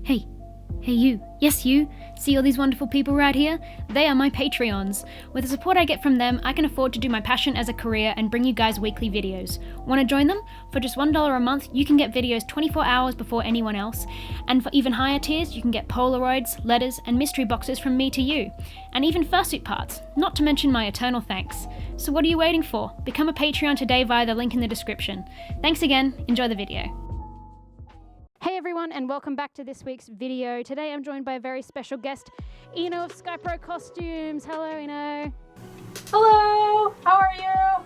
Hey you, yes you, see all these wonderful people right here? They are my Patreons. With the support I get from them, I can afford to do my passion as a career and bring you guys weekly videos. Want to join them? For just $1 a month, you can get videos 24 hours before anyone else. And for even higher tiers, you can get Polaroids, letters, and mystery boxes from me to you. And even Fursuit parts, not to mention my eternal thanks. So what are you waiting for? Become a Patreon today via the link in the description. Thanks again, enjoy the video. Hey everyone, and welcome back to this week's video. Today I'm joined by a very special guest, Eno of Skypro Costumes. Hello, Eno. Hello, how are you?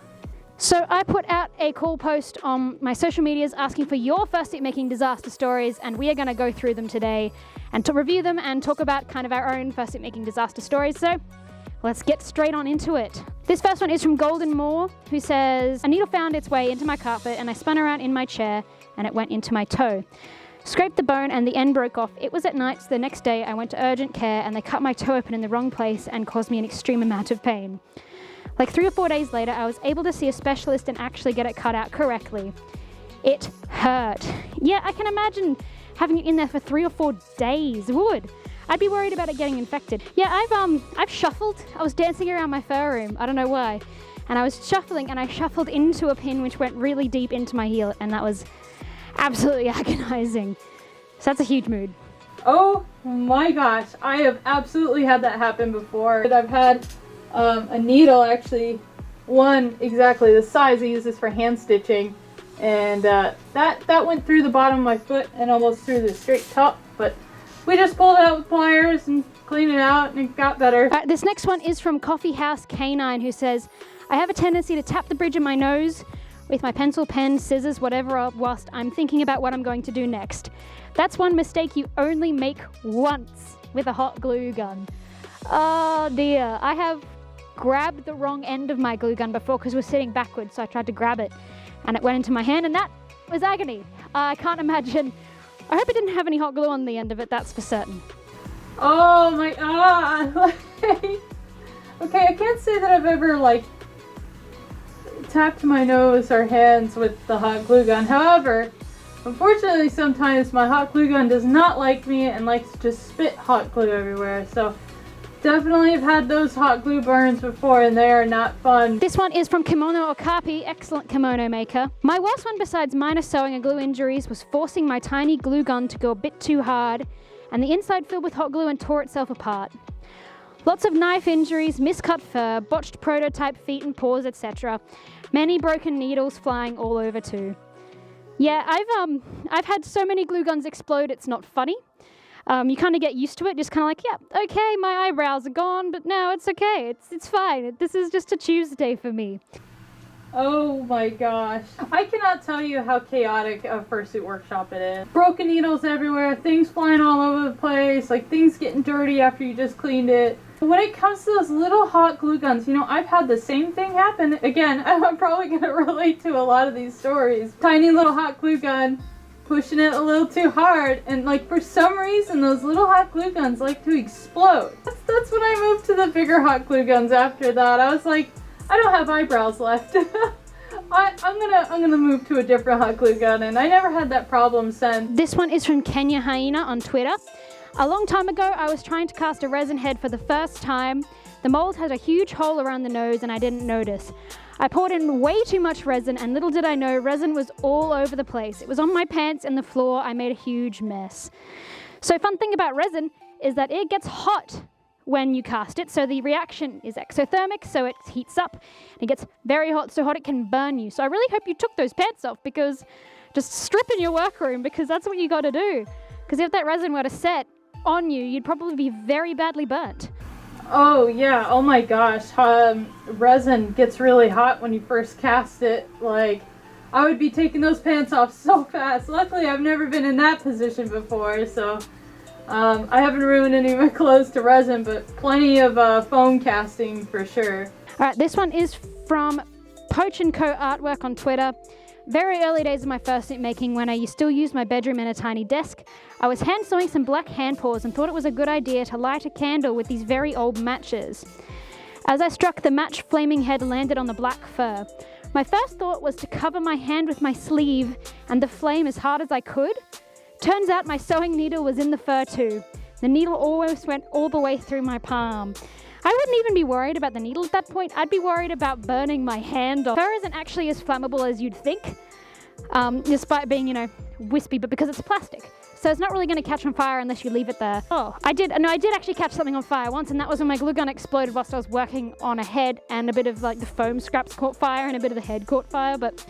So I put out a call post on my social medias asking for your fursuit making disaster stories, and we are going to go through them today and to review them and talk about kind of our own fursuit making disaster stories. So let's get straight on into it. This first one is from Golden Moore, who says, a needle found its way into my carpet and I spun around in my chair and it went into my toe. Scraped the bone and the end broke off. It was at night, so the next day I went to urgent care and they cut my toe open in the wrong place and caused me an extreme amount of pain. Like 3 or 4 days later, I was able to see a specialist and actually get it cut out correctly. It hurt. Yeah, I can imagine having it in there for 3 or 4 days would. I'd be worried about it getting infected. Yeah, I've shuffled. I was dancing around my fur room. I don't know why. And I was shuffling and I shuffled into a pin which went really deep into my heel, and that was absolutely agonizing. So that's a huge mood. Oh my gosh, I have absolutely had that happen before. I've had a needle, actually, one exactly the size I use this for hand stitching, and that went through the bottom of my foot and almost through the straight top, but we just pulled it out with pliers and cleaned it out and it got better. This next one is from Coffee House Canine, who says, I have a tendency to tap the bridge of my nose with my pencil, pen, scissors, whatever, whilst I'm thinking about what I'm going to do next. That's one mistake you only make once with a hot glue gun. Oh dear, I have grabbed the wrong end of my glue gun before because we're sitting backwards, so I tried to grab it and it went into my hand and that was agony. I can't imagine. I hope it didn't have any hot glue on the end of it, that's for certain. Oh my god. Okay, I can't say that I've ever tapped my nose or hands with the hot glue gun. However, unfortunately sometimes my hot glue gun does not like me and likes to just spit hot glue everywhere. So definitely have had those hot glue burns before and they are not fun. This one is from Kimono Okapi, excellent kimono maker. My worst one besides minor sewing and glue injuries was forcing my tiny glue gun to go a bit too hard and the inside filled with hot glue and tore itself apart. Lots of knife injuries, miscut fur, botched prototype feet and paws, etc. Many broken needles flying all over too. Yeah, I've had so many glue guns explode, it's not funny. You kind of get used to it, just kind of like, yeah, okay, my eyebrows are gone, but now it's okay, it's fine. This is just a Tuesday for me. Oh my gosh. I cannot tell you how chaotic a fursuit workshop it is. Broken needles everywhere, things flying all over the place, like things getting dirty after you just cleaned it. When it comes to those little hot glue guns, you know, I've had the same thing happen. Again, I'm probably going to relate to a lot of these stories. Tiny little hot glue gun, pushing it a little too hard, and like for some reason those little hot glue guns like to explode. That's when I moved to the bigger hot glue guns after that. I was like, I don't have eyebrows left. I'm gonna move to a different hot glue gun, and I never had that problem since. This one is from Kenya Hyena on Twitter. A long time ago, I was trying to cast a resin head for the first time. The mold had a huge hole around the nose and I didn't notice. I poured in way too much resin and little did I know, resin was all over the place. It was on my pants and the floor. I made a huge mess. So fun thing about resin is that it gets hot when you cast it. So the reaction is exothermic, so it heats up. It gets very hot, so hot it can burn you. So I really hope you took those pants off, because just strip in your workroom, because that's what you got to do. Because if that resin were to set on you, you'd probably be very badly burnt. Oh yeah, oh my gosh. Resin gets really hot when you first cast it. Like, I would be taking those pants off so fast. Luckily, I've never been in that position before, so I haven't ruined any of my clothes to resin, but plenty of foam casting for sure. Alright, this one is from Poach & Co Artwork on Twitter. Very early days of my fursuit making, when I still used my bedroom and a tiny desk, I was hand sewing some black hand paws and thought it was a good idea to light a candle with these very old matches. As I struck, the match flaming head landed on the black fur. My first thought was to cover my hand with my sleeve and the flame as hard as I could. Turns out my sewing needle was in the fur too. The needle almost went all the way through my palm. I wouldn't even be worried about the needle at that point. I'd be worried about burning my hand off. Fur isn't actually as flammable as you'd think, despite being, wispy, but because it's plastic. So it's not really going to catch on fire unless you leave it there. I did actually catch something on fire once, and that was when my glue gun exploded whilst I was working on a head, and a bit of the foam scraps caught fire and a bit of the head caught fire, but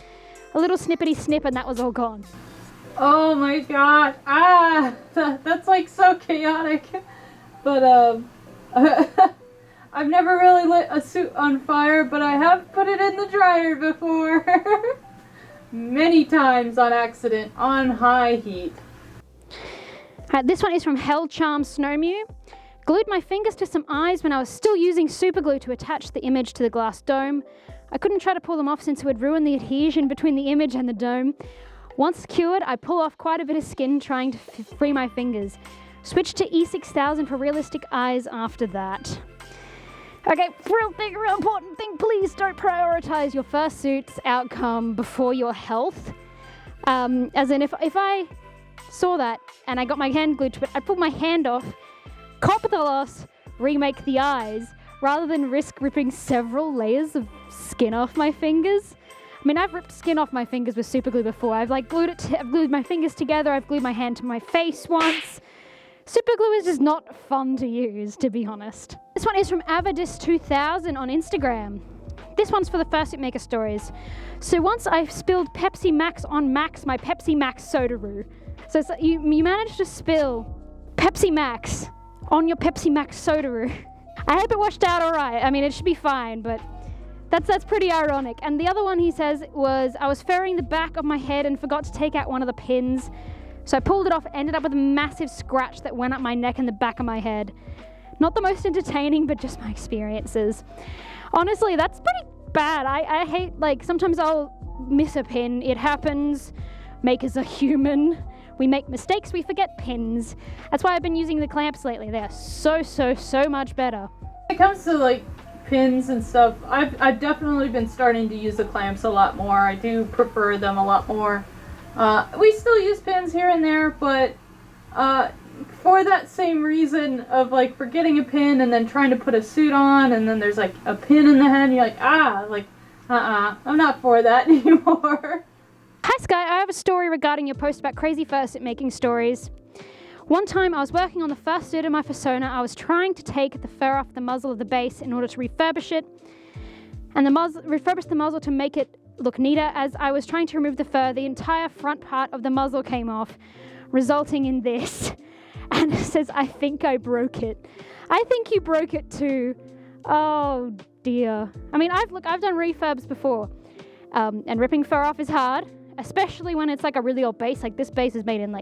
a little snippety snip and that was all gone. Oh my gosh. That's so chaotic. But I've never really lit a suit on fire, but I have put it in the dryer before. Many times on accident, on high heat. This one is from Hell Charm Snowmew. Glued my fingers to some eyes when I was still using super glue to attach the image to the glass dome. I couldn't try to pull them off since it would ruin the adhesion between the image and the dome. Once secured, I pull off quite a bit of skin trying to free my fingers. Switched to E6000 for realistic eyes after that. Okay, real important thing, please don't prioritize your fursuit's outcome before your health. As in, if I saw that and I got my hand glued to it, I'd pull my hand off, cop the loss, remake the eyes, rather than risk ripping several layers of skin off my fingers. I mean, I've ripped skin off my fingers with super glue before. I've I've glued my fingers together, I've glued my hand to my face once. Super glue is just not fun to use, to be honest. This one is from Avadis2000 on Instagram. This one's for the Fursuit Maker stories. So once I spilled Pepsi Max on Max, my Pepsi Max soda-roo. So you managed to spill Pepsi Max on your Pepsi Max soda-roo. I hope it washed out all right. I mean, it should be fine, but that's pretty ironic. And the other one he says was, I was furring the back of my head and forgot to take out one of the pins. So I pulled it off, ended up with a massive scratch that went up my neck and the back of my head. Not the most entertaining, but just my experiences. Honestly, that's pretty bad. I hate, sometimes I'll miss a pin. It happens. Makers are human. We make mistakes, we forget pins. That's why I've been using the clamps lately. They are so much better. When it comes to pins and stuff, I've definitely been starting to use the clamps a lot more. I do prefer them a lot more. We still use pins here and there, but for that same reason of forgetting a pin and then trying to put a suit on, and then there's a pin in the head, and you're I'm not for that anymore. Hi Sky, I have a story regarding your post about crazy fursuit making stories. One time I was working on the first suit of my Fursona. I was trying to take the fur off the muzzle of the base in order to refurbish it, and refurbish the muzzle to make it look neater. As I was trying to remove the fur, the entire front part of the muzzle came off, resulting in this. And it says, I think I broke it. I think you broke it too. Oh dear. I mean, I've done refurbs before, and ripping fur off is hard, especially when it's a really old base. This base is made in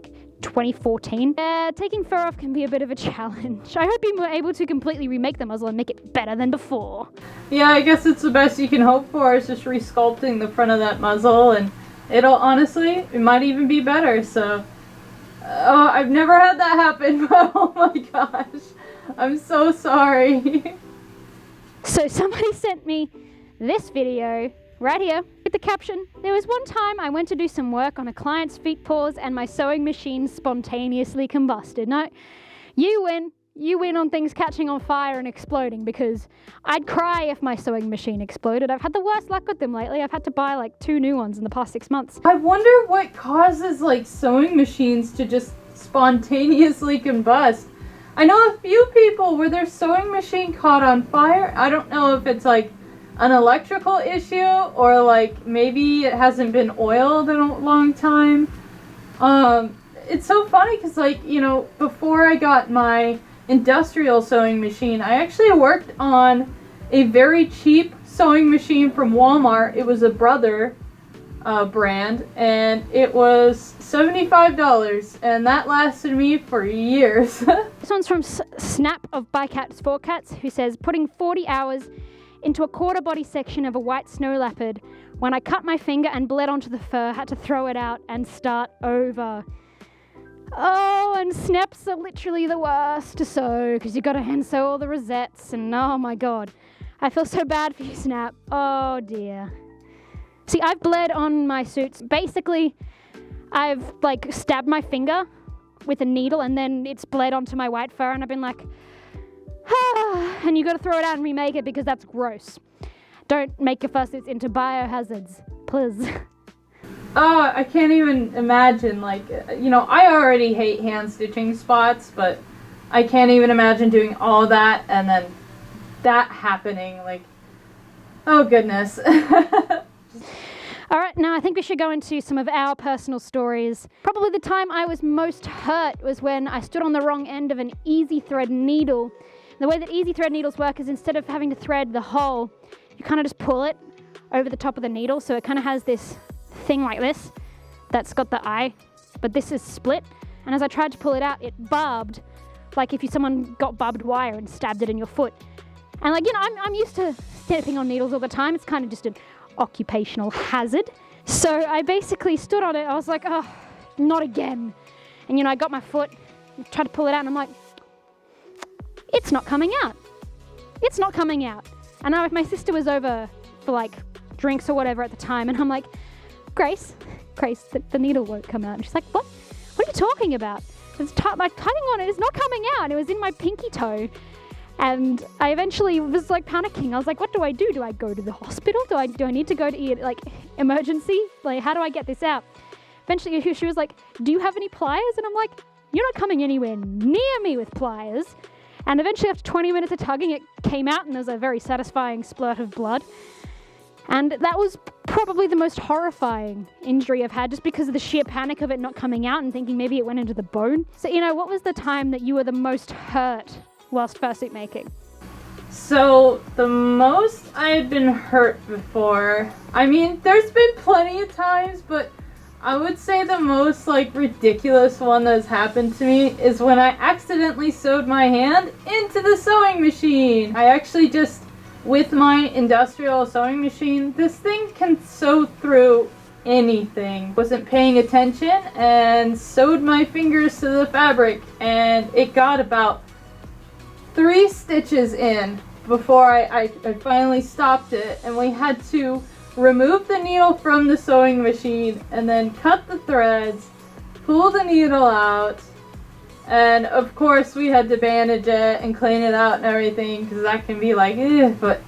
2014. Taking fur off can be a bit of a challenge. I hope you were able to completely remake the muzzle and make it better than before. Yeah, I guess it's the best you can hope for, is just resculpting the front of that muzzle, and it might even be better. So, I've never had that happen, but oh my gosh, I'm so sorry. So somebody sent me this video right here with the caption, there was one time I went to do some work on a client's feet paws and my sewing machine spontaneously combusted. No, you win on things catching on fire and exploding, because I'd cry if my sewing machine exploded. I've had the worst luck with them lately. I've had to buy 2 new ones in the past 6 months. I wonder what causes sewing machines to just spontaneously combust. I know a few people where their sewing machine caught on fire. I don't know if it's an electrical issue, or maybe it hasn't been oiled in a long time. It's so funny because before I got my industrial sewing machine, I actually worked on a very cheap sewing machine from Walmart. It was a Brother brand, and it was $75, and that lasted me for years. This one's from Snap of Bycats 4 Cats, who says, putting 40 hours into a quarter body section of a white snow leopard. When I cut my finger and bled onto the fur, had to throw it out and start over. Oh, and snaps are literally the worst to sew, because you gotta hand sew all the rosettes, and oh my god. I feel so bad for you, Snap. Oh dear. See, I've bled on my suits. Basically, I've stabbed my finger with a needle and then it's bled onto my white fur, and I've been like, and you got to throw it out and remake it because that's gross. Don't make your fursuits into biohazards, please. Oh, I can't even imagine, like, you know, I already hate hand stitching spots, but I can't even imagine doing all that and then that happening, like, oh goodness. All right, now I think we should go into some of our personal stories. Probably the time I was most hurt was when I stood on the wrong end of an easy thread needle. The way that easy thread needles work is instead of having to thread the hole, you kind of just pull it over the top of the needle, so it kind of has this thing like this that's got the eye, but this is split, and as I tried to pull it out, it barbed, like if someone got barbed wire and stabbed it in your foot. And like, you know, I'm used to stepping on needles all the time. It's kind of just an occupational hazard. So I basically stood on it. I was like, oh, not again. And you know, I got my foot, tried to pull it out, and I'm like, it's not coming out. It's not coming out. And my sister was over for like drinks or whatever at the time, and I'm like, Grace, the needle won't come out. And she's like, what? What are you talking about? It's like tugging on it, it's not coming out. And it was in my pinky toe. And I eventually was like panicking. I was like, what do I do? Do I go to the hospital? Do I need to go to like emergency? Like, how do I get this out? Eventually she was like, do you have any pliers? And I'm like, you're not coming anywhere near me with pliers. And eventually after 20 minutes of tugging, it came out and there was a very satisfying splurt of blood. And that was probably the most horrifying injury I've had, just because of the sheer panic of it not coming out and thinking maybe it went into the bone. So, you know, what was the time that you were the most hurt whilst fursuit making? So, the most I had been hurt before, I mean, there's been plenty of times, but I would say the most, like, ridiculous one that's happened to me is when I accidentally sewed my hand into the sewing machine. I actually just, with my industrial sewing machine, this thing can sew through anything. Wasn't paying attention and sewed my fingers to the fabric, and it got about 3 stitches in before I finally stopped it, and we had to remove the needle from the sewing machine and then cut the threads, pull the needle out, and of course we had to bandage it and clean it out and everything, because that can be like, but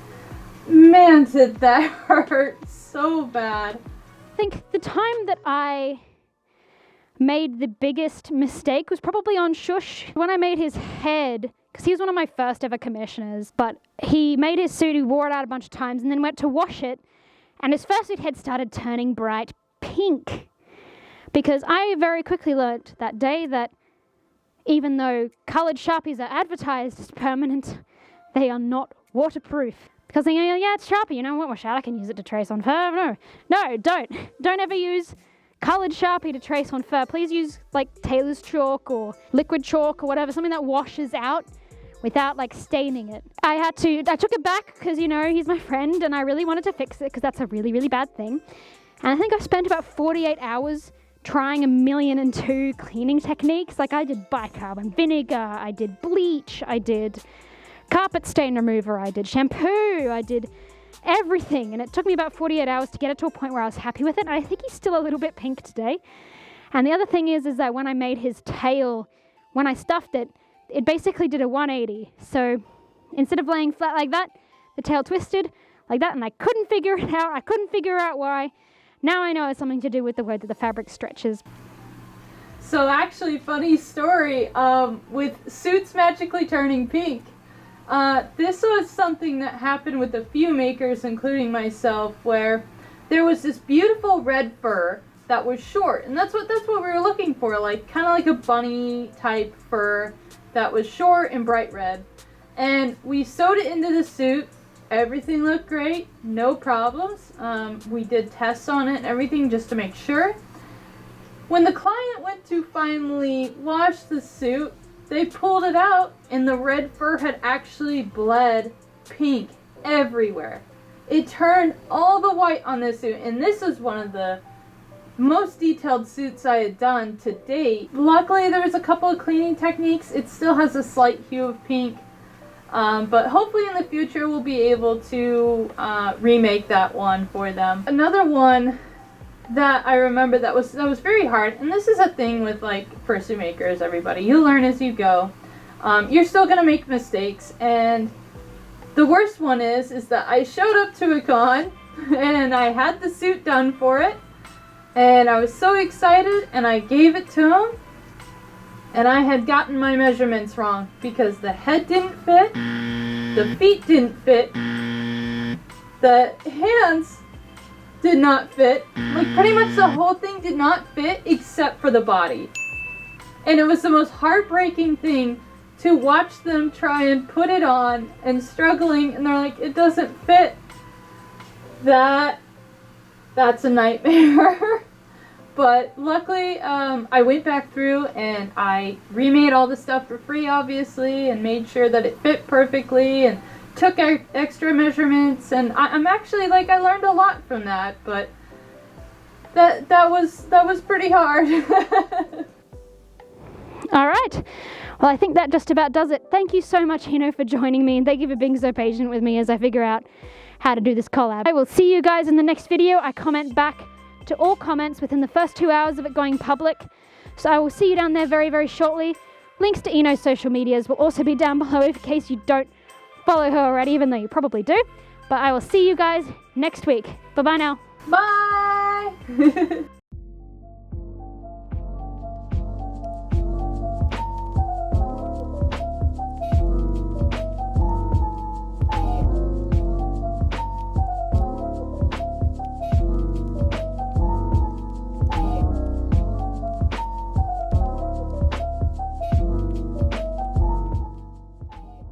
man, did that hurt so bad. I think the time that I made the biggest mistake was probably on Shush. When I made his head, because he was one of my first ever commissioners, but he made his suit, he wore it out a bunch of times and then went to wash it, and his fursuit head started turning bright pink. Because I very quickly learnt that day that even though coloured Sharpies are advertised as permanent, they are not waterproof. Because they go, yeah, it's Sharpie, you know, what wash out, I can use it to trace on fur. No, don't. Don't ever use coloured Sharpie to trace on fur. Please use like Taylor's chalk or liquid chalk or whatever, something that washes out without like staining it. I took it back because, you know, he's my friend and I really wanted to fix it because that's a really, really bad thing. And I think I spent about 48 hours trying 1,000,002 cleaning techniques. Like I did bicarbonate vinegar, I did bleach, I did carpet stain remover, I did shampoo, I did everything. And it took me about 48 hours to get it to a point where I was happy with it. And I think he's still a little bit pink today. And the other thing is that when I made his tail, when I stuffed it, it basically did a 180. So instead of laying flat like that, the tail twisted like that, and I couldn't figure it out. I couldn't figure out why. Now I know it's something to do with the way that the fabric stretches. So actually, funny story, with suits magically turning pink. This was something that happened with a few makers, including myself, where there was this beautiful red fur that was short, and that's what we were looking for, like kind of like a bunny type fur that was short and bright red. And we sewed it into the suit. Everything looked great, no problems. We did tests on it and everything just to make sure. When the client went to finally wash the suit, they pulled it out and the red fur had actually bled pink everywhere. It turned all the white on this suit, and this was one of the most detailed suits I had done to date. Luckily there was a couple of cleaning techniques. It still has a slight hue of pink, but hopefully in the future we'll be able to remake that one for them. Another one that I remember that was very hard, and this is a thing with like fursuit makers, everybody. You learn as you go. You're still gonna make mistakes, and the worst one is that I showed up to a con and I had the suit done for it, and I was so excited, and I gave it to him, and I had gotten my measurements wrong because the head didn't fit, the feet didn't fit, the hands did not fit. Like, pretty much the whole thing did not fit except for the body. And it was the most heartbreaking thing to watch them try and put it on and struggling, and they're like, it doesn't fit. That's a nightmare. But luckily, I went back through and I remade all the stuff for free, obviously, and made sure that it fit perfectly, and took extra measurements, and I'm actually, like, I learned a lot from that, but that was pretty hard. All right. Well, I think that just about does it. Thank you so much, Hino, for joining me, and thank you for being so patient with me as I figure out how to do this collab. I will see you guys in the next video. I comment back to all comments within the first 2 hours of it going public, so I will see you down there very, very shortly. Links to Ino's social medias will also be down below in case you don't follow her already, even though you probably do. But I will see you guys next week. Bye-bye now. Bye!